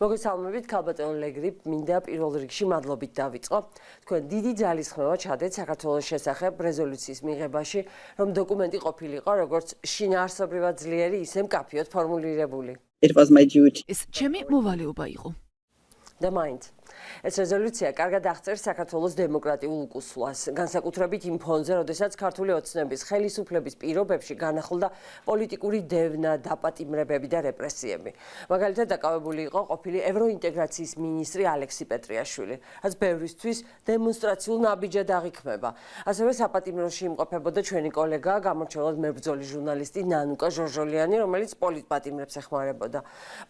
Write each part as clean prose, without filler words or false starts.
მოგესალმებით, ქალბატონო ლეგრიპ, მინდა პირველ რიგში მადლობით დავიწყო. თქვენ დიდი ძალისხმევა ჩადეთ საქართველოს შესახებ რეზოლუციის მიღებაში, რომ დოკუმენტი ყოფილიყო როგორც შინაარსობრივად ძლიერი, ისე მკაფიოდ ფორმულირებული. It was my duty. ეს ჩემი მოვალეობა იყო. და მაინც ეს რეზოლუცია კარგად აღწერს საქართველოს დემოკრატიულ უკუსვლას, განსაკუთრებით იმ ფონზე, როდესაც ქართული ოცნების ხელისუფლების პირობებში განახლდა პოლიტიკური დევნა, დაპატიმრებები და რეპრესიები. მაგალითად, დაკავებული იყო ყოფილი ევროინტეგრაციის მინისტრი ალექსი პეტრიაშვილი, რაც ბევრისთვის დემონსტრაციულ ნაბიჯად აღიქმება. ასევე საპატიმროში იმყოფებოდა ჩვენი კოლეგა, გამორჩეულად მებრძოლი ჟურნალისტი ნანუკა ჟორჟოლიანი, რომელიც პოლიტპატიმრებს ეხმარებოდა.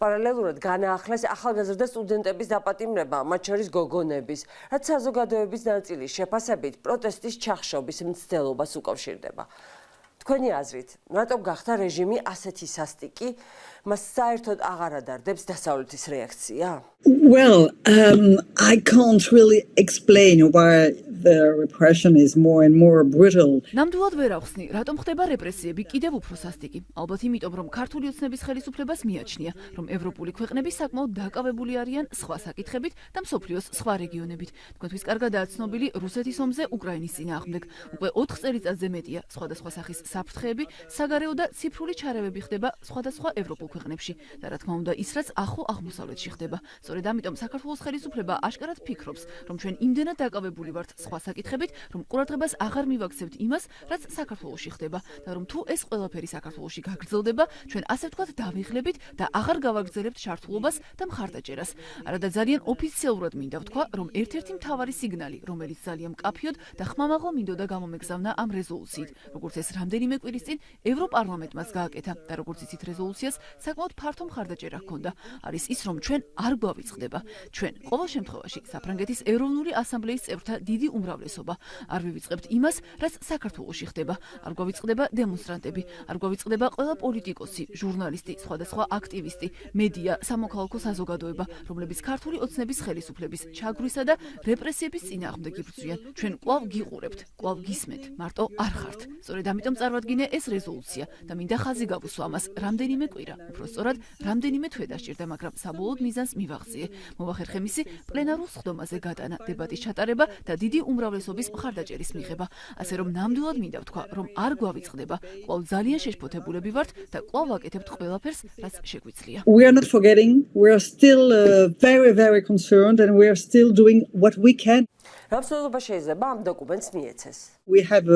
პარალელურად განაახლეს ახალგაზრდა სტუდენტების დაპატიმრება, მათ შორის გოგონების, რაც საზოგადოების ნაწილის შეფასებით პროტესტის ჩახშობის მცდელობას უკავშირდება. თქვენი აზრით, რატომ გახდა რეჟიმი ასეთი სასტიკი, მას საერთოდ აღარ ადარდებს დასავლეთის რეაქცია? Well, I can't really explain why the repression is more and more brutal. ნამდვილად ვერ ახსნი, რატომ ხდება რეპრესიები კიდევ უფრო სასტიკი. ალბათ იმიტომ, რომ ქართული ოცნების ხელისუფლებას მიაჩნია, რომ ევროპული ქვეყნები საკმაოდ დაკავებული არიან სხვა საკითხებით და მსოფლიოს სხვა რეგიონებით. თქვენთვის კარგადაა ცნობილი რუსეთის ომზე უკრაინის წინააღმდეგ. უკვე 4 წელიწადზე მეტია სხვადასხვა სახის საფრთხეები, საგარეო და ციფრული ჩარევები ხდება სხვადასხვა ევროპულ ქვეყნებში და რა თქმა უნდა ის რაც ახლო აღმოსავლეთში ხდება. სწორედ ამიტომ საქართველოს ხელისუფლება აშკარად ფიქრობს, რომ ჩვენ იმდენად დაკავებული ვართ სხვა საკითხებით, რომ ყურადღებას აღარ მივაქცევთ იმას, რაც საქართველოში ხდება და რომ თუ ეს ყველაფერი საქართველოში გაგრძელდება, ჩვენ ასე ვთქვათ დავიღლებით და აღარ გავაგრძელებთ ჩართულობას და მხარდაჭერას. არადა ძალიან ოფიციალურად მინდა ვთქვა, რომ ერთ-ერთი მთავარი სიგნალი, რომელიც ძალიან მკაფიოდ და ხმამაღლა მინდოდა გამომეგზავნა ამ რეზოლუციით, როგორც ეს რამდენიმე კვირის წინ ევროპარლამენტმაც გააკეთა და როგორც იცით რეზოლუციას საკმაოდ ფართო მხარდაჭერა ჰქონდა, არის ის, რომ ჩვენ არ გვავიწყდება. ჩვენ ყოველ შემთხვევაში საფრანგეთის ეროვნული ასამბლეის წევრთა დიდი უმრავლესობა არ ვივიწყებთ იმას, რაც საქართველოში ხდება. არ გვავიწყდება დემონსტრანტები, არ გვავიწყდება ყველა პოლიტიკოსი, ჟურნალისტი, სხვადასხვა აქტივისტი, მედია, სამოქალაქო საზოგადოება, რომლებიც ქართული ოცნების ხელისუფლების ჩაგვრისა და რეპრესიების წინააღმდეგ იბრძვიან. ჩვენ კვლავ გიყურებთ, კვლავ გისმენთ, მარტო არ ხართ. სწორედ ამიტომ წარვადგინე ეს რეზოლუცია და მინდა ხაზი გავუსვა ამას რამდენიმე კვირა, უფრო სწორად რამდენიმე თვე დასჭირდა, მაგრამ საბოლოოდ მიზანს მივახციე. მოვახერხე მისი პლენარულ სხდომაზე გატანა, დებატის ჩატარება და დიდი უმრავლესობის მხარდაჭერის მიღება. ასე რომ ნამდვილად მინდა ვთქვა, რომ არ გვავიწყდება, კვლავ ძალიან შეშფოთებულები ვართ და კვლავ ვაკეთებთ ყველაფერს, რაც შეგვიძლია. We are not forgetting. We are still very, very concerned and we are still doing what we can. რა მსვლელობა შეიძლება ამ დოკუმენტს მიეცეს? We have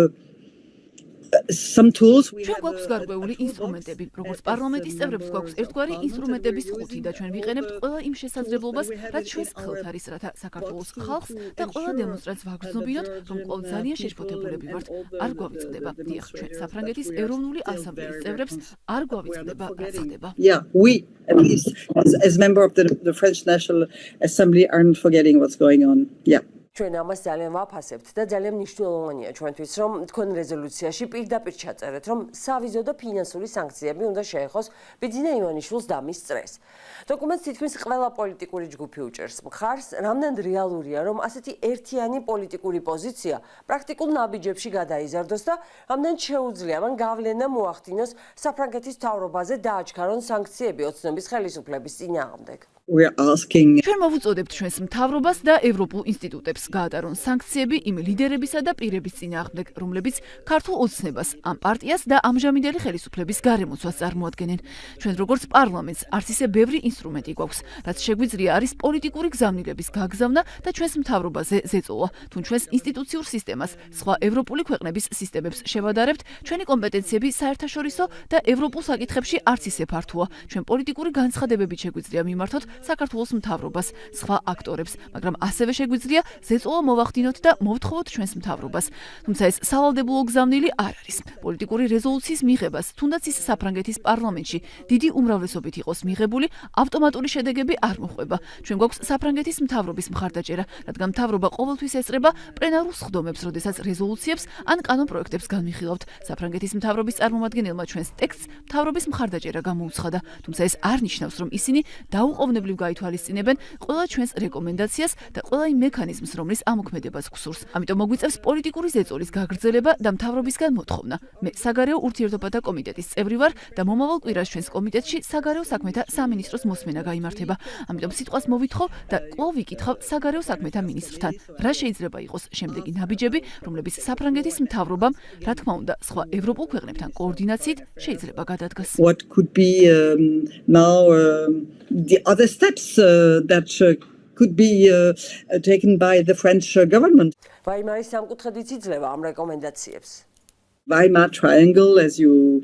some tools. ჩვენ გვაქვს გარკვეული ინსტრუმენტები, როგორც პარლამენტის წევრებს გვაქვს ერთგვარი ინსტრუმენტების ხუთი და ჩვენ ვიყენებთ ყველა იმ შესაძლებლობას, რაც ჩვენს ხელთ არის, რათა საქართველოს ხალხს და ყველა დემონსტრანტს ვაგრძნობინოთ, რომ კვლავ ძალიან შეშფოთებულები ვართ. არ გვავიწყდება. დიახ, ჩვენ საფრანგეთის ეროვნული ასამბლეის წევრებს არ გვავიწყდება, რაც ხდება. Yeah, we at least as member of the French National Assembly are not forgetting what's going on. Yeah. ჩვენ ამას ძალიან ვაფასებთ და ძალიან მნიშვნელოვანია ჩვენთვის, რომ თქვენ რეზოლუციაში პირდაპირ ჩაწერეთ, რომ სავიზო და ფინანსური სანქციები უნდა შეეხოს ბიძინა ივანიშვილს და მის წრეს. დოკუმენტს თითქმის ყველა პოლიტიკური ჯგუფი უჭერს მხარს, რამდენად რეალურია, რომ ასეთი ერთიანი პოლიტიკური პოზიცია პრაქტიკულ ნაბიჯებში გადაიზარდოს და რამდენად შეუძლია მან გავლენა მოახდინოს საფრანგეთის მთავრობაზე დააჩქარონ სანქციები ოცნების ხელისუფლების წინააღმდეგ. We are asking. ჩვენ მოვუწოდებთ ჩვენს მთავრობას და ევროპულ ინსტიტუტებს გაატარონ სანქციები იმ ლიდერებისა და პირების წინააღმდეგ, რომლებიც ქართულ ოცნებას, ამ პარტიას და ამჟამინდელი ხელისუფლების გარემოცვას წარმოადგენენ. ჩვენ როგორც პარლამენტს არც ისე ბევრი ინსტრუმენტი გვაქვს, რაც შეგვიძლია არის პოლიტიკური გზავნილების გაგზავნა და ჩვენს მთავრობაზე ზეწოლა. თუ ჩვენს ინსტიტუციურ სისტემას სხვა ევროპული ქვეყნების სისტემებს შევადარებთ, ჩვენი კომპეტენციები საერთაშორისო და ევროპულ საკითხებში არც ისე ფართოა. ჩვენ პოლიტიკური განცხადებებით შეგვიძლია მიმართოთ საქართველოს მთავრობას, სხვა აქტორებს, მაგრამ ასევე შეგვიძლია ზეწოლა მოვახდინოთ და მოვთხოვოთ ჩვენს მთავრობას. თუმცა ეს სავალდებულო გზავნილი არ არის. პოლიტიკური რეზოლუციის მიღებას, თუნდაც ის საფრანგეთის პარლამენტში დიდი უმრავლესობით იყოს მიღებული, ავტომატური შედეგები არ მოხვება. ჩვენ გვაქვს საფრანგეთის მთავრობის მხარდაჭერა, რადგან მთავრობა ყოველთვის ესწრება პლენარულ სხდომებს, როდესაც რეზოლუციებს ან კანონპროექტებს განვიხილავთ. საფრანგეთის მთავრობის წარმომადგენელმა ჩვენს ტექსტს მთავრობის მხარდაჭერა გამოუცხადა, თუმცა ეს არ ნიშნავს, რომ ისინი დაუყოვნებლივ ერთობლივ გაითვალისწინებენ ყველა ჩვენს რეკომენდაციას და ყველა იმ მექანიზმს, რომლის ამოქმედებას გვსურს. ამიტომ მოგვიწევს პოლიტიკური ზეწოლის გაგრძელება და მთავრობისგან მოთხოვნა. მე საგარეო ურთიერთობათა კომიტეტის წევრი ვარ და მომავალ კვირას ჩვენს კომიტეტში საგარეო საქმეთა სამინისტროს მოსმენა გაიმართება. ამიტომ სიტყვას მოვითხოვ და კვლავ ვიკითხავ საგარეო საქმეთა მინისტრთან, რა შეიძლება იყოს შემდეგი ნაბიჯები, რომლებიც საფრანგეთის მთავრობამ, რა თქმა უნდა, სხვა ევროპულ ქვეყნებთან კოორდინაციით შეიძლება გადადგას. What could be now the other steps that could be taken by the French government? ვაიმარის სამკუთხედიც იძლევა ამ რეკომენდაციებს. Weimar Triangle, as you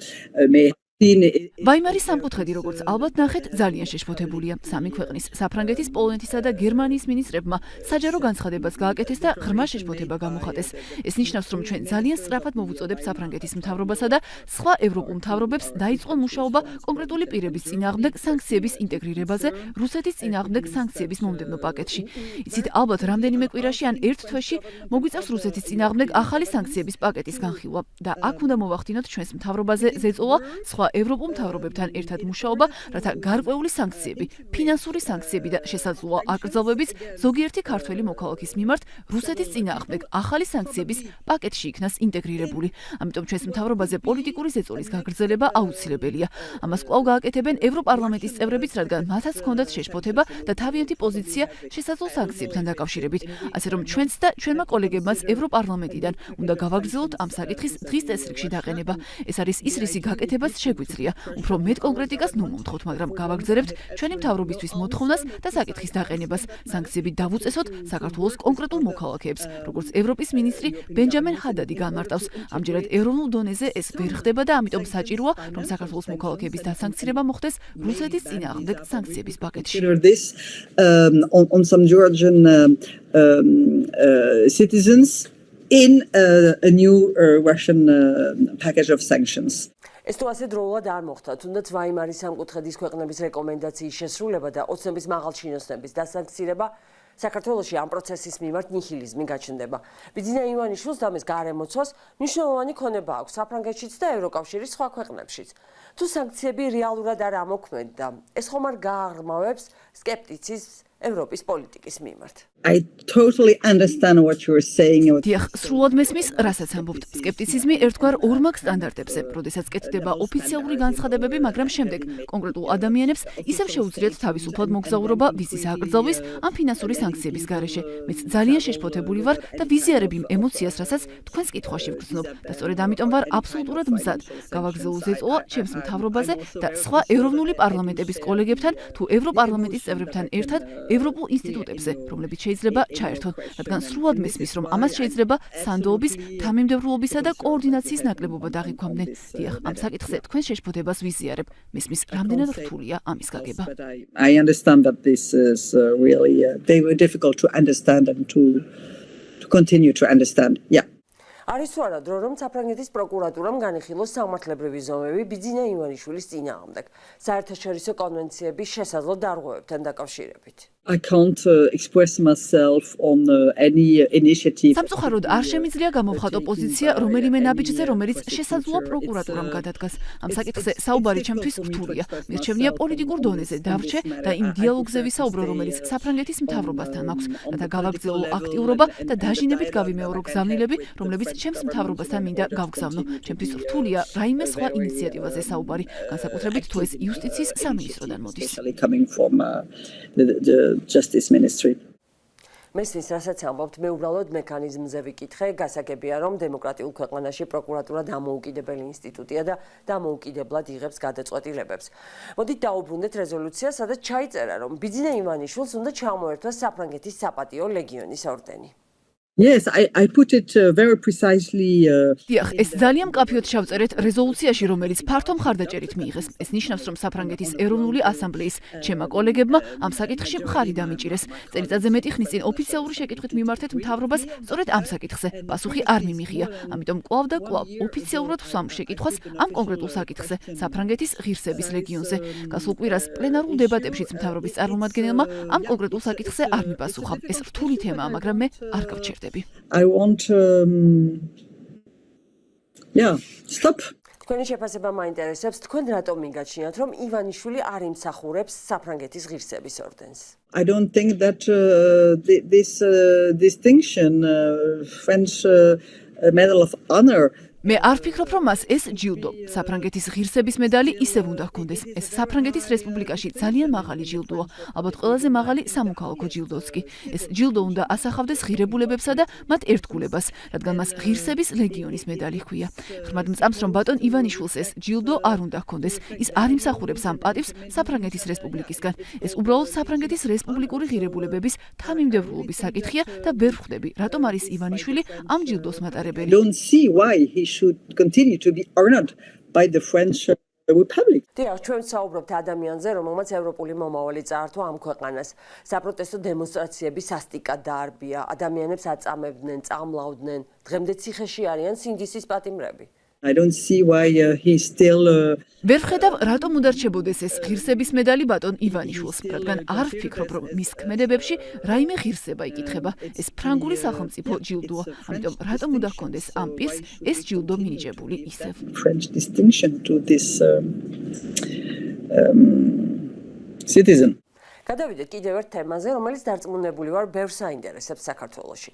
may have seen, ვაიმარის სამკუთხედი, როგორც ალბათ ნახეთ, ძალიან შეშფოთებულია. სამი ქვეყნის, საფრანგეთის, პოლონეთისა და გერმანიის მინისტრებმა საჯარო განცხადებას გააკეთეს და ღრმა შეშფოთება გამოხატეს. ეს ნიშნავს, რომ ჩვენ ძალიან სწრაფად მოვუწოდებთ საფრანგეთის მთავრობასა და სხვა ევროპულ მთავრობებს დაიწყონ მუშაობა კონკრეტული პირების წინააღმდეგ სანქციების ინტეგრირებაზე რუსეთის წინააღმდეგ სანქციების მომდევნო პაკეტში. იცით, ალბათ რამდენიმე კვირაში ან ერთ თვეში მოგვიწევს რუსეთის წინააღმდეგ ახალი სანქციების პაკეტის განხილვა და აქ უნდა მოვახდინოთ ჩვენს მთავრობაზე ზეწოლა სხვა ევროპულ მთავრობებთან ერთად მუშაობა, რათა გარკვეული სანქციები, ფინანსური სანქციები და შესაძლოა აკრძალვებიც ზოგიერთი ქართველი მოქალაქის მიმართ რუსეთის წინააღმდეგ ახალი სანქციების პაკეტში იქნას ინტეგრირებული. ამიტომ ჩვენს მთავრობაზე პოლიტიკური ზეწოლის გაგრძელება აუცილებელია. ამას კვლავ გააკეთებენ ევროპარლამენტის წევრებიც, რადგან მათაც ჰქონდათ შეშფოთება და თავიანთი პოზიცია შესაძლო სანქციებთან დაკავშირებით. ასე რომ ჩვენც და ჩვენმა კოლეგებმაც ევროპარლამენტიდან უნდა გავაგრძელოთ ამ საკითხის დღის წესრიგში დაყენება. ეს არის ის რისი გაკეთებას შეგვიძლია. უფრო მეტ კონკრეტიკას ნუ მომთხოვთ, მაგრამ გავაგრძელებთ ჩვენი მთავრობისთვის მოთხოვნას და საკითხის დაყენებას. სანქციები დავუწესოთ საქართველოს კონკრეტულ მოქალაქეებს, როგორც ევროპის მინისტრი ბენჯამინ ჰადადი განმარტავს. ამჯერად ეროვნულ დონეზე ეს ვერ ხდება და ამიტომ საჭიროა, რომ საქართველოს მოქალაქეების დასანქცირება მოხდეს რუსეთის წინააღმდეგ სანქციების პაკეტში. consider this on some Georgian citizens in a new Russian package of sanctions. ეს თუ ასე დროულად არ მოხდა, თუნდაც ვაიმარის სამკუთხედის ქვეყნების რეკომენდაციის შესრულება და ოცნების მაღალჩინოსნების დასანქცირება საქართველოში ამ პროცესის მიმართ ნიჰილიზმი გაჩნდება. ბიძინა ივანიშვილს და მის გარემოცვას მნიშვნელოვანი ქონება აქვს საფრანგეთშიც და ევროკავშირის სხვა ქვეყნებშიც. თუ სანქციები რეალურად არ ამოქმედდა, ეს ხომ არ გააღრმავებს სკეპტიციზმს ევროპის პოლიტიკის მიმართ. I totally understand what you're saying. დიახ, სრულად მესმის, რასაც ამბობთ. სკეპტიციზმი ერთგვარ ორმაგ სტანდარტებზე, როდესაც კეთდება ოფიციალური განცხადებები, მაგრამ შემდეგ კონკრეტულ ადამიანებს ისევ შეუძლიათ თავისუფლად მოგზაურობა ვიზის აკრძალვის ან ფინანსური სანქციების გარეშე. მეც ძალიან შეშფოთებული ვარ და ვიზიარებ იმ ემოციას, რასაც თქვენს კითხვაში ვგრძნობ და სწორედ ამიტომ ვარ აბსოლუტურად მზად. გავაგრძელო ზეწოლა ჩემს მთავრობაზე და სხვა ეროვნული პარლამენტების კოლეგებთან თუ ევროპარლამენტის წევრებთან ერთად ევროპულ ინსტიტუტებზე, რომლებიც შეიძლება ჩაერთონ, რადგან სრულად მესმის, რომ ამას შეიძლება სანდოობის, თანმიმდევრულობისა და კოორდინაციის ნაკლებობა დაღიქვამდნენ. დიახ, ამ საკითხზე თქვენ შეშფოთებას ვიზიარებ. მესმის, რამდენად რთულია ამის გაგება. I understand that this is really very difficult to understand and to continue to understand. Yeah. არის თუ არა დრო, რომ საფრანგეთის პროკურატურამ განიხილოს სამართლებრივი ზომები ბიძინა ივანიშვილის წინააღმდეგ საერთაშორისო კონვენციების შესაძლო დარღვევებთან დაკავშირებით. I can't express myself on any initiative. სამწუხაროდ არ შემიძლია გამოვხატო პოზიცია რომელიმე ნაბიჯზე, რომელიც შესაძლოა პროკურატურამ გადადგას. ამ საკითხზე საუბარი ჩემთვის რთულია. მირჩევნია პოლიტიკურ დონეზე დავრჩე და იმ დიალოგზე ვისაუბრო, რომელიც საფრანგეთის მთავრობასთან აქვს, რათა გავაგრძელო აქტიურობა და დაჟინებით გავიმეორო გზავნილები, რომლებიც ჩემს მთავრობასთან მინდა გავგზავნო. ჩემთვის რთულია რაიმე სხვა ინიციატივაზე საუბარი, განსაკუთრებით თუ ეს იუსტიციის სამინისტროდან მოდის. Coming from the Justice Ministry. მესმის, რასაც ამბობთ, მე უბრალოდ მექანიზმზე ვიკითხე, გასაგებია, რომ დემოკრატიულ ქვეყანაში პროკურატურა დამოუკიდებელი ინსტიტუტია და დამოუკიდებლად იღებს გადაწყვეტილებებს. მოდით დაუბრუნდეთ რეზოლუციას, სადაც ჩაიწერა, რომ ბიძინა ივანიშვილს უნდა ჩამოერთვას საფრანგეთის საპატიო ლეგიონის ორდენი. Yes, I put it very precisely. დიახ, ეს ძალიან მკაფიოდ შევწერეთ რეზოლუციაში, რომელიც ფართო მხარდაჭერით მიიღეს. ეს ნიშნავს, რომ საფრანგეთის ეროვნული ასამბლეის ჩემმა კოლეგებმა ამ საკითხში მხარი დამიჭირეს. წელიწადზე მეტი ხნის წინ ოფიციალური შეკითხვით მიმართეთ მთავრობას სწორედ ამ საკითხზე. პასუხი არ მიმიღია. ამიტომ კვლავ და კვლავ ოფიციალურად ვსვამ შეკითხვას ამ კონკრეტულ საკითხზე, საფრანგეთის ღირსების ლეგიონზე. გასულ კვირას პლენარულ დებატებშიც მთავრობის წარმომადგენელმა ამ კონკრეტულ საკითხზე არ მიპასუხა. ეს რთული თემაა, მაგრამ მე არ გავჩერდები. I want stop. თქვენი შეფასება მაინტერესებს, თქვენ რატომ მიგაჩნიათ, რომ ივანიშვილი არ იმსახურებს საფრანგეთის ღირსების ორდენს? I don't think that this distinction, French Medal of Honor, მე არ ვფიქრობ, რომ მას ეს ჯილდო, საფრანგეთის ღირსების მედალი ისევ უნდა ჰქონდეს. ეს საფრანგეთის რესპუბლიკაში ძალიან მაღალი ჯილდოა, ალბათ ყველაზე მაღალი სამოქალაქო ჯილდოც კი. ეს ჯილდო უნდა ასახავდეს ღირებულებებსა და მათ ერთგულებას, რადგან მას ღირსების ლეგიონის მედალი ჰქვია. ღრმად მწამს, რომ ბატონ ივანიშვილს ეს ჯილდო არ უნდა ჰქონდეს. ის არ იმსახურებს ამ პატივს საფრანგეთის რესპუბლიკისგან. ეს უბრალოდ საფრანგეთის რესპუბლიკური ღირებულებების თანმიმდევრულობის საკითხია და ვერ ვხვდები, რატომ არის ივანიშვილი ამ ჯილდოს მატარებელი. don't see why he should continue to be honored by the French Republic. დიახ, ჩვენ საუბრობთ ადამიანზე, რომელმაც ევროპული მომავალი წაართვა ამ ქვეყანას. საპროტესტო დემონსტრაციები სასტიკად დაარბია, ადამიანებს აწამებდნენ, წამლავდნენ, დღემდე ციხეში არიან სინდისის პატიმრები. I don't see why he still ვერ ვხედავ, რატომ უნდა რჩებოდეს ეს ღირსების მედალი ბატონ ივანიშვილს, რადგან არ ვფიქრობ, რომ მის ქმედებებში რაიმე ღირსება იკითხება. ეს ფრანგული სახელმწიფო ჯილდოა, ამიტომ რატომ უნდა ჰქონდეს ამ პირს ეს ჯილდო მინიჭებული ისევ. French distinction to this citizen. გადავიდეთ კიდევ ერთ თემაზე, რომელიც დარწმუნებული ვარ, ბევრს აინტერესებს საქართველოში.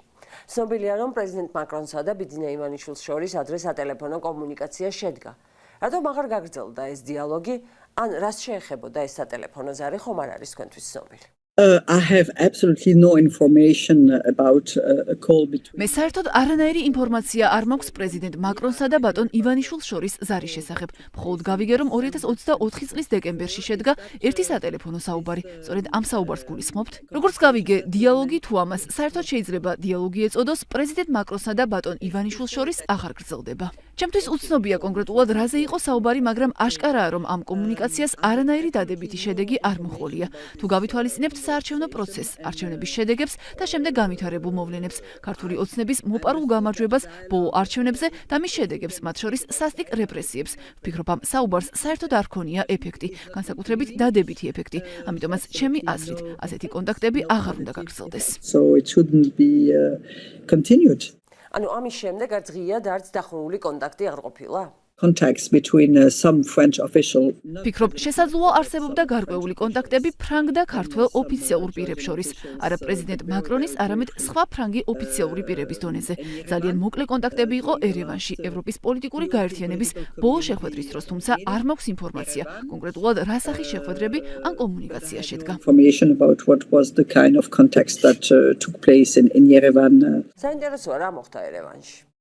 ცნობილია, რომ პრეზიდენტ მაკრონსა და ბიძინა ივანიშვილს შორის ადრე სატელეფონო კომუნიკაცია შედგა. რატომ აღარ გაგრძელდა ეს დიალოგი, ან რას შეეხებოდა ეს სატელეფონო ზარი, ხომ არ არის თქვენთვის ცნობილი? I have absolutely no information about a call between. მე საერთოდ არანაირი ინფორმაცია არ მაქვს პრეზიდენტ მაკრონსა და ბატონ ივანიშვილს შორის ზარის შესახებ. მხოლოდ გავიგე, რომ 2024 წლის დეკემბერში შედგა ერთი სატელეფონო საუბარი. სწორედ ამ საუბარს გულისხმობთ. როგორც გავიგე, დიალოგი თუ ამას საერთოდ შეიძლება დიალოგი ეწოდოს, პრეზიდენტ მაკრონსა და ბატონ ივანიშვილს შორის აღარ გრძელდება. ჩემთვის უცნობია კონკრეტულად რაზე იყო საუბარი, მაგრამ აშკარაა, რომ ამ კომუნიკაციას არანაირი დადებითი შედეგი არ მოჰყოლია. თუ გავითვალისწინებთ საარჩევნო პროცესს, არჩევნების შედეგებს და შემდეგ განვითარებულ მოვლენებს, ქართული ოცნების მოპარულ გამარჯვებას ბოლო არჩევნებზე და მის შედეგებს, მათ შორის სასტიკ რეპრესიებს. ვფიქრობ, ამ საუბარს საერთოდ არ ჰქონია ეფექტი, განსაკუთრებით დადებითი ეფექტი. ამიტომაც ჩემი აზრით, ასეთი კონტაქტები აღარ უნდა გაგრძელდეს. So it shouldn't be continued. ანუ ამის შემდეგ არც ღია და არც დახურული კონტაქტი არ ყოფილა? Contacts between some French official. ვფიქრობ, შესაძლოა არსებობდა გარკვეული კონტაქტები ფრანგ და ქართველ ოფიციალურ პირებს შორის, არა პრეზიდენტ მაკრონის, არამედ სხვა ფრანგი ოფიციალური პირების დონეზე. ძალიან მოკლე კონტაქტები იყო ერევანში, ევროპის პოლიტიკური გაერთიანების ბოლო შეხვედრის დროს, თუმცა არ მაქვს ინფორმაცია, კონკრეტულად რა სახის შეხვედრები ან კომუნიკაცია შედგა. Information about what was the kind of contacts that took place in Yerevan. საინტერესოა რა მოხდა ერევანში.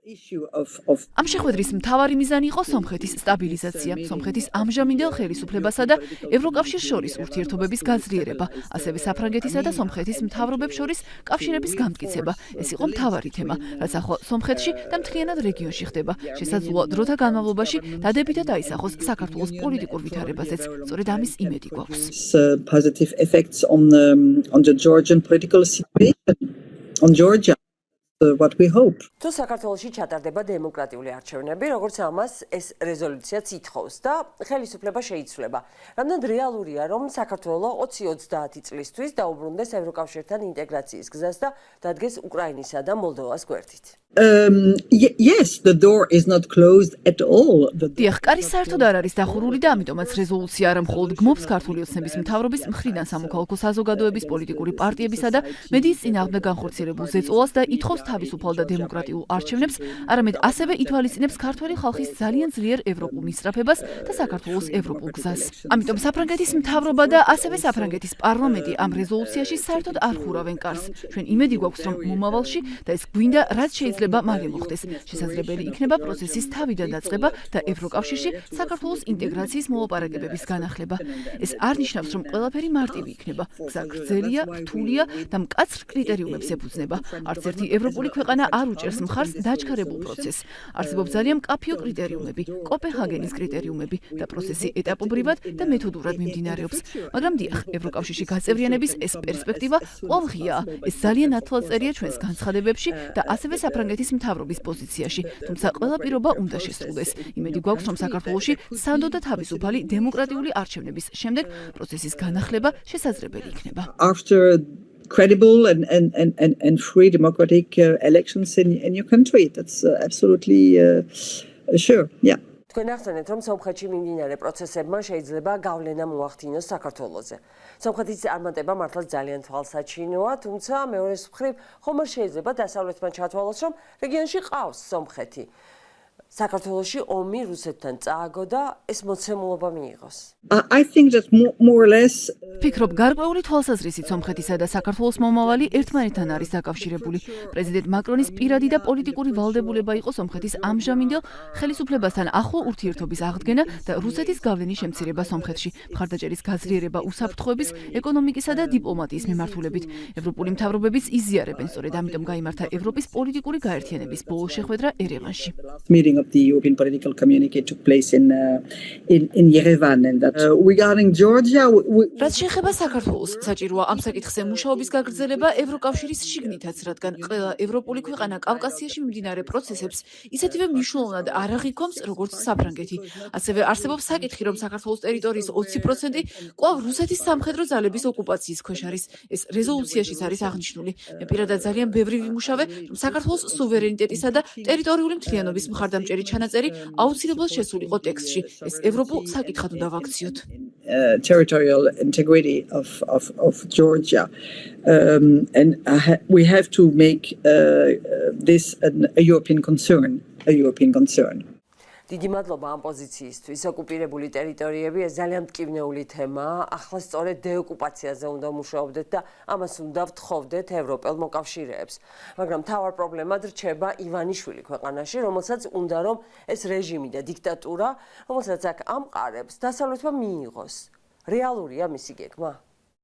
Issue of ამ შეხვედრის მთავარი მიზანი იყო სომხეთის სტაბილიზაცია, სომხეთის ამჟამინდელ ხელისუფლებასა და ევროკავშირს შორის ურთიერთობების გაძლიერება, ასევე საფრანგეთისა და სომხეთის მთავრობებს შორის კავშირების გამტკიცება. ეს იყო მთავარი თემა, რაც ახლა სომხეთში და მთლიანად რეგიონში ხდება. შესაძლოა დროთა განმავლობაში დადებითად აისახოს საქართველოს პოლიტიკურ ვითარებაზეც. სწორედ ამის იმედი გვაქვს. positive effects on the Georgian political situation, on Georgia. What we hope. თუ საქართველოში ჩატარდება დემოკრატიული არჩევნები, როგორც ამას ეს რეზოლუციაც ითხოვს და ხელისუფლება შეიცვლება. რამდენ რეალურია, რომ საქართველო 2030 წლისთვის დაუბრუნდეს ევროკავშირთან ინტეგრაციის გზას და დადგეს უკრაინისა და მოლდოვას გვერდით? Yes, the door is not closed at all. დიახ, კარი საერთოდ არ არის დახურული და ამიტომაც რეზოლუცია არა მხოლოდ გმობს ქართული ოცნების მთავრობის მხრიდან სამოქალაქო საზოგადოების, პოლიტიკური პარტიებისა და მედიის წინააღმდეგ განხორციელებულ ზეწოლას და ითხოვს თავისუფალ და დემოკრატიულ არჩევნებს, არამედ ასევე ითვალისწინებს ქართველი ხალხის ძალიან ძლიერ ევროპულ მისწრაფებას და საქართველოს ევროპულ გზას. ამიტომ საფრანგეთის მთავრობა და ასევე საფრანგეთის პარლამენტი ამ რეზოლუციაში საერთოდ არ ხურავენ კარს. ჩვენ იმედი გვაქვს, რომ მომავალში და ეს გვინდა რაც შეიძლება მალე მოხდეს. შესაძლებელი იქნება პროცესის თავიდან დაწყება და ევროკავშირში საქართველოს ინტეგრაციის მოლაპარაკებების განახლება. ეს არ ნიშნავს, რომ ყველაფერი მარტივი იქნება. გზა გრძელია, რთულია და მკაცრ კრიტერიუმებს ეფუძნება. არც ერთი ევროპული ქვეყანა არ უჭერს მხარს დაჩქარებულ პროცესს. არსებობს ძალიან მკაფიო კრიტერიუმები, კოპენჰაგენის კრიტერიუმები და პროცესი ეტაპობრივად და მეთოდურად მიმდინარეობს. მაგრამ დიახ, ევროკავშირში გაწევრიანების ეს პერსპექტივა კვლავ ღიაა. ეს ძალიან ნათლადწერია ჩვენს განცხადებებში და ასევე საფრანგეთის მთავრობის პოზიციაში, თუმცა ყველა პირობა უნდა შესრულდეს. იმედი გვაქვს, რომ საქართველოში სანდო და თავისუფალი დემოკრატიული არჩევნების შემდეგ პროცესის განახლება შესაძლებელი იქნება. After credible and free democratic elections in your country. That's absolutely sure. Yeah. თქვენ ახსენეთ, რომ სომხეთში მიმდინარე პროცესებმა შეიძლება გავლენა მოახდინოს საქართველოზე. სომხეთის წარმატება მართლაც ძალიან თვალსაჩინოა, თუმცა მეორეს მხრივ ხომ არ შეიძლება დასავლეთმა ჩათვალოს, რომ რეგიონში ყავს სომხეთი. საქართველოში ომი რუსეთთან წააგო და ეს მოცემულობა მიიღოს. I think that more or less ფიქრობ, გარკვეული თვალსაზრისით სომხეთისა და საქართველოს მომავალი ერთმანეთთან არის დაკავშირებული. პრეზიდენტ მაკრონის პირადი და პოლიტიკური ვალდებულება იყო სომხეთის ამჟამინდელ ხელისუფლებასთან ახლო ურთიერთობის აღდგენა და რუსეთის გავლენის შემცირება სომხეთში, მხარდაჭერის გაძლიერება უსაფრთხოების, ეკონომიკისა და დიპლომატიის მიმართულებით. ევროპული მთავრობებიც იზიარებენ, სწორედ ამიტომ გაიმართა ევროპის პოლიტიკური გაერთიანების ბოლო შეხვედრა ერევანში. meeting of the European political community took place in Yerevan, and that regarding Georgia, რაც შეეხება საქართველოს, საჭიროა ამ საკითხზე მუშაობის გაგრძელება ევროკავშირის შიგნითაც, რადგან ყველა ევროპული ქვეყანა კავკასიაში მიმდინარე პროცესებს ისეთივე მნიშვნელოვნად არ აღიქვამს, როგორც საფრანგეთი. ასევე არსებობს საკითხი, რომ საქართველოს ტერიტორიის 20% კვლავ რუსეთის სამხედრო ძალების ოკუპაციის ქვეშ არის. ეს რეზოლუციაშიც არის აღნიშნული. მე პირადად ძალიან ბევრი ვიმუშავე, რომ საქართველოს სუვერენიტეტისა და ტერიტორიული მთლიანობის მხარდამჭერი ჩანაწერი აუცილებლად შესულიყო ტექსტში. ეს ევროპულ საკითხად უნდა ვაქციოთ. Territorial integrity of Georgia, and we have to make this a European concern. დიდი მადლობა ამ პოზიციისთვის. ოკუპირებული ტერიტორიები ეს ძალიან მტკივნეული თემაა. ახლა სწორედ დეოკუპაციაზე უნდა მუშაობდეთ და ამას უნდა ვთხოვდეთ ევროპელ მოკავშირეებს. მაგრამ მთავარ პრობლემად რჩება ივანიშვილი ქვეყანაში, რომელსაც უნდა რომ ეს რეჟიმი და დიქტატურა, რომელსაც აქ ამყარებს, დასავლეთმა მიიღოს. რეალურია მისი გეგმა?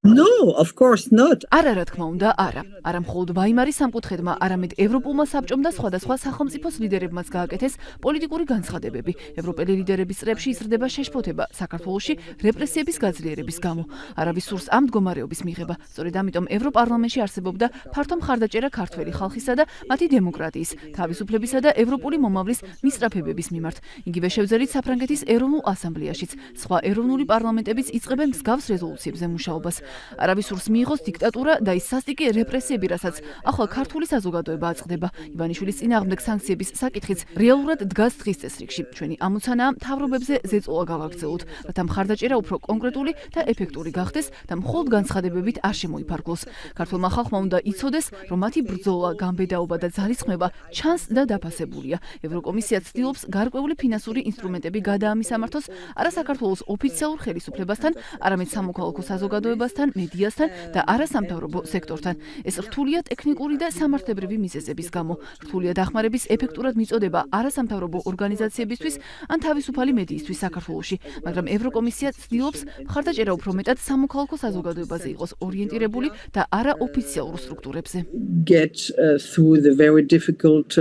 No, of course not. არა, რა თქმა უნდა, არა. არა მხოლოდ ვაიმარის სამკუთხედმა, არამედ ევროპულმა საბჭომ და სხვადასხვა სახელმწიფოს ლიდერებმაც გააკეთეს პოლიტიკური განცხადებები. ევროპელი ლიდერების წრეებში იზრდება შეშფოთება საქართველოში რეპრესიების გაძლიერების გამო. არავის სურს ამ მდგომარეობის მიღება. სწორედ ამიტომ ევროპარლამენტში არსებობდა ფართო მხარდაჭერა ქართველი ხალხისა და მათი დემოკრატიის, თავისუფლებისა და ევროპული მომავლის მისწრაფებების მიმართ. იგივე შევძელით საფრანგეთის ეროვნულ ასამბლეაშიც. სხვა ეროვნული პარლამენტებიც იწყებენ მსგავს რეზოლუციებზე მუშაობას. არავის სურს მიიღოს დიქტატურა და ის სასტიკი რეპრესიები, რასაც ახლა ქართული საზოგადოება აწყდება. ივანიშვილის წინააღმდეგ სანქციების საკითხიც რეალურად დგას დღის წესრიგში. ჩვენი ამოცანაა მთავრობებზე ზეწოლა გავაგრძელოთ, რათა მხარდაჭერა უფრო კონკრეტული და ეფექტური გახდეს და მხოლოდ განცხადებებით არ შემოიფარგლოს. ქართულმა ხალხმა უნდა იცოდეს, რომ მათი ბრძოლა, გამბედაობა და ძალისხმევა ჩანს და დაფასებულია. ევროკომისია ცდილობს გარკვეული ფინანსური ინსტრუმენტები გადაამისამართოს არა საქართველოს ოფიციალურ ხელისუფლებასთან, არამედ სამოქალაქო საზოგადოებასთან, მედიასთან და არასამთავრობო სექტორთან. ეს რთულია ტექნიკური და სამართლებრივი მიზეზების გამო. რთულია დახმარების ეფექტურად მიწოდება არასამთავრობო ორგანიზაციებისთვის ან თავისუფალი მედიისთვის საქართველოში, მაგრამ ევროკომისია ცდილობს მხარდაჭერა უფრო მეტად სამოქალაქო საზოგადოებაზე იყოს ორიენტირებული და არა ოფიციალურ სტრუქტურებზე. Get through the very difficult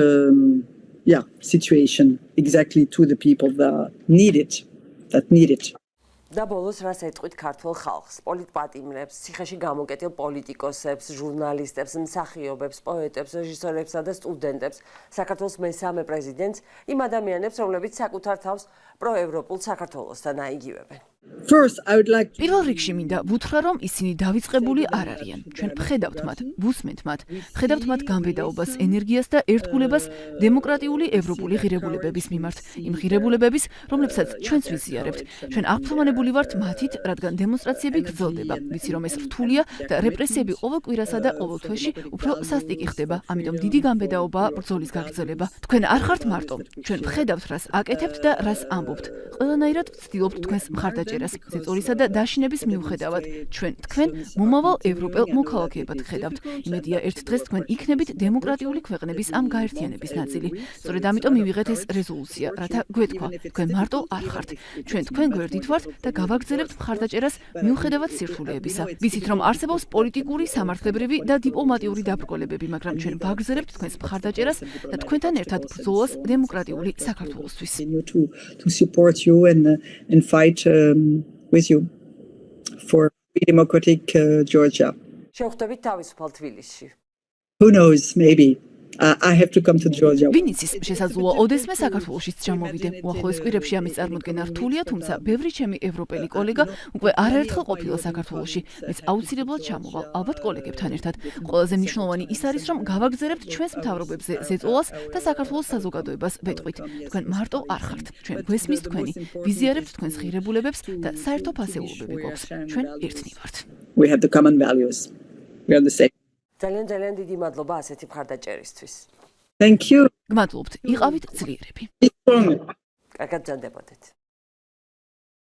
situation exactly to the people that need it. და ბოლოს რას ეტყვით ქართულ ხალხს, პოლიტპატიმრებს, ციხეში გამოკეტილ პოლიტიკოსებს, ჟურნალისტებს, მსახიობებს, პოეტებს, რეჟისორებსა და სტუდენტებს, საქართველოს მესამე პრეზიდენტს, იმ ადამიანებს, რომლებიც საკუთარ თავს პროევროპულ საქართველოსთან აიგივებენ. First, I would like to პირველ რიგში მინდა ვუთხრა, რომ ისინი დავიწყებული არ არიან. ჩვენ ვხედავთ მათ, ვუსმენთ მათ, ვხედავთ მათ გამბედაობას, ენერგიას და ერთგულებას დემოკრატიული ევროპული ღირებულებების მიმართ. იმ ღირებულებების, რომლებსაც ჩვენც ვიზიარებთ. ჩვენ აღფრთოვანებული ვართ მათით, რადგან დემონსტრაციები გრძელდება. ვიცი, რომ ეს რთულია და რეპრესიები ყოველ კვირასა და ყოველ თვეში უფრო სასტიკი ხდება. ამიტომ დიდი გამბედაობაა ბრძოლის გაგრძელება. თქვენ არ ხართ მარტო. ჩვენ ვხედავთ, რას აკეთებთ და რას ამბობთ. ყველანაირად ვცდილობთ თქვენს მხარდაჭერას, ზეწოლისა და დაშინების მიუხედავად. ჩვენ თქვენ მომავალ ევროპელ მოქალაქეებად ხედავთ. იმედია ერთ დღეს თქვენ იქნებით დემოკრატიული ქვეყნების ამ გაერთიანების ნაწილი. სწორედ ამიტომ მივიღეთ ეს რეზოლუცია, რათა გვეთქვა, თქვენ მარტო არ ხართ. ჩვენ თქვენ გვერდით ვართ და გავაგრძელებთ მხარდაჭერას მიუხედავად სირთულეებისა. ვიცით, რომ არსებობს პოლიტიკური, სამართლებრივი და დიპლომატიური დაბრკოლებები, მაგრამ ჩვენ ვაგრძელებთ თქვენს მხარდაჭერას და თქვენთან ერთად ბრძოლას დემოკრატიული საქართველოსთვის. to support you and fight with you for democratic Georgia. შევხვდებით თავისუფალ თბილისში. Who knows, maybe. I have to come to Georgia. ვინ იცის, შესაძლოა ოდესმე საქართველოშიც ჩამოვიდე. უახლოეს კვირებში ამის წარმოქმნა რთულია, თუმცა ბევრი ჩემი ევროპელი კოლეგა უკვე არაერთხელ ყოფილა საქართველოში. მეც აუცილებლად ჩამოვალ, ალბათ კოლეგებთან ერთად. ყველაზე მნიშვნელოვანი ის არის, რომ გავაგრძელებთ ჩვენს მთავრობებზე ზეწოლას და საქართველოს საზოგადოებას ვეტყვით. თქვენ მარტო არ ხართ. ჩვენ გვესმის თქვენი, ვიზიარებთ თქვენს ღირებულებებს და საერთო ფასეულობები გვაქვს. ჩვენ ერთნი ვართ. We have the common values. We are the same. ძალიან დიდი მადლობა ასეთი მხარდაჭერისთვის. Thank you. გმადლობთ, იყავით ძლიერები. Be strong. კარგად ბრძანდებოდეთ.